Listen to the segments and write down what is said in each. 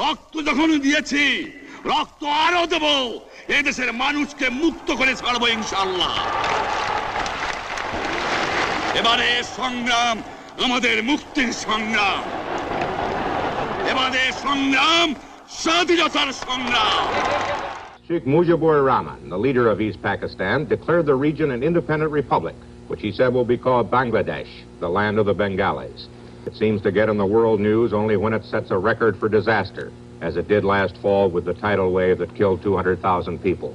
রক্ত যখন দিয়েছি রক্ত আরো দেব, এদেশের মানুষকে মুক্ত করে ছাড়বো ইনশাআল্লাহ। এবারে সংগ্রাম আমাদের মুক্তির সংগ্রাম, এবারে সংগ্রাম স্বাধীনতার সংগ্রাম। Sheikh Mujibur Rahman, the leader of East Pakistan, declared the region an independent republic, which he said will be called Bangladesh, the land of the Bengalis. It seems to get in the world news only when it sets a record for disaster, as it did last fall with the tidal wave that killed 200,000 people.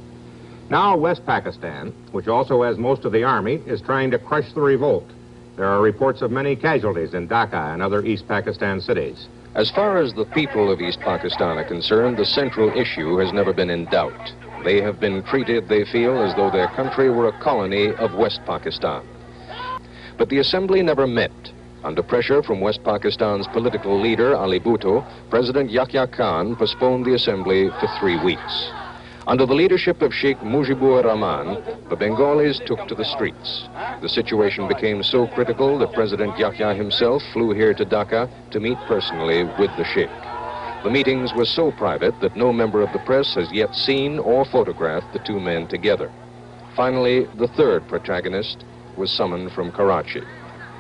Now West Pakistan, which also has most of the army, is trying to crush the revolt. There are reports of many casualties in Dhaka and other East Pakistan cities. As far as the people of East Pakistan are concerned, the central issue has never been in doubt. They have been treated, they feel, as though their country were a colony of West Pakistan. But the assembly never met. Under pressure from West Pakistan's political leader, Ali Bhutto, President Yahya Khan postponed the assembly for 3 weeks. Under the leadership of Sheikh Mujibur Rahman, the Bengalis took to the streets. The situation became so critical that President Yahya himself flew here to Dhaka to meet personally with the Sheikh. The meetings were so private that no member of the press has yet seen or photographed the two men together. Finally, the third protagonist was summoned from Karachi.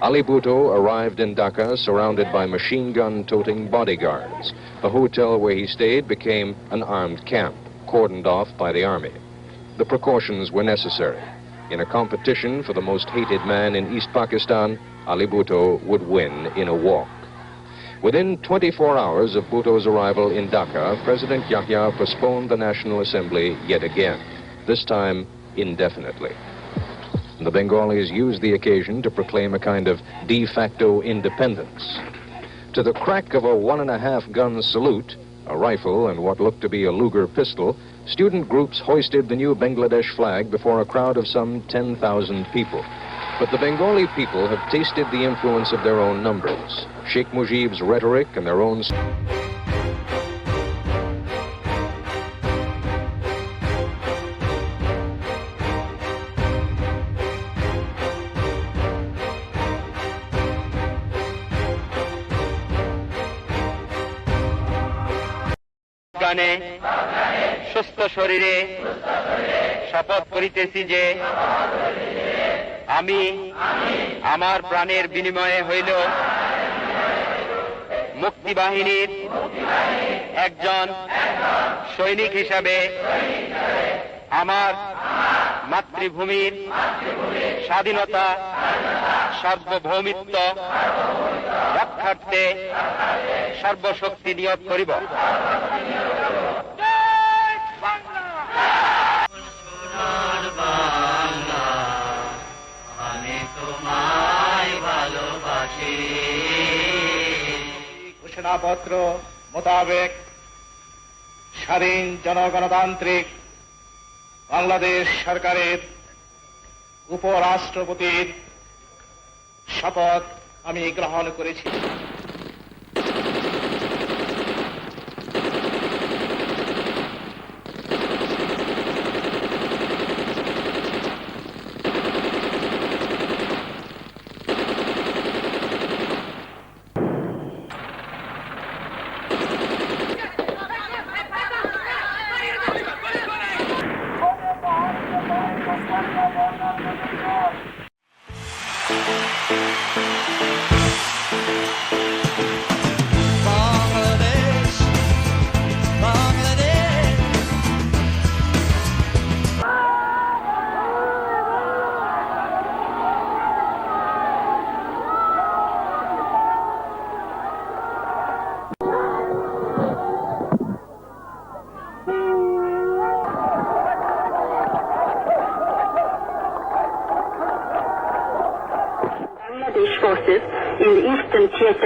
Ali Bhutto arrived in Dhaka surrounded by machine gun-toting bodyguards. The hotel where he stayed became an armed camp, cordoned off by the army. The precautions were necessary. In a competition for the most hated man in East Pakistan, Ali Bhutto would win in a walk. Within 24 hours of Bhutto's arrival in Dhaka, President Yahya postponed the National Assembly yet again, this time indefinitely. The Bengalis used the occasion to proclaim a kind of de facto independence. To the crack of a 1.5 gun salute, a rifle and what looked to be a Luger pistol, student groups hoisted the new Bangladesh flag before a crowd of some 10,000 people. But the Bengali people have tasted the influence of their own numbers, Sheikh Mujib's rhetoric and their own... সুস্থ শরীরে শপথ করিতেছি যে আমি আমার প্রাণের বিনিময়ে হইল মুক্তিবাহিনীর একজন সৈনিক হিসাবে আমার মাতৃভূমির স্বাধীনতা সার্বভৌমিত্ব রক্ষার্থে সর্বশক্তি নিয়োগ করিব। ঘোষণাপত্র মোতাবেক স্বাধীন জনগণতান্ত্রিক বাংলাদেশ সরকারের উপরাষ্ট্রপতির শপথ আমি গ্রহণ করেছি।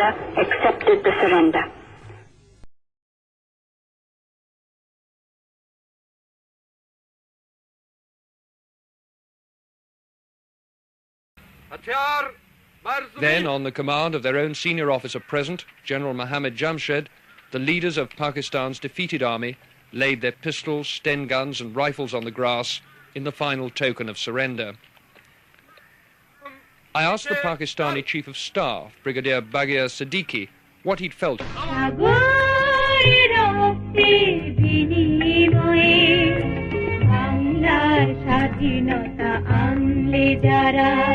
India accepted the surrender. Then, on the command of their own senior officer present, General Mohammad Jamshed, the leaders of Pakistan's defeated army laid their pistols, Sten guns and rifles on the grass in the final token of surrender. I asked the Pakistani Chief of Staff, Brigadier Baghir Siddiqui, what he'd felt. স্বাধীনতা আনলে যারা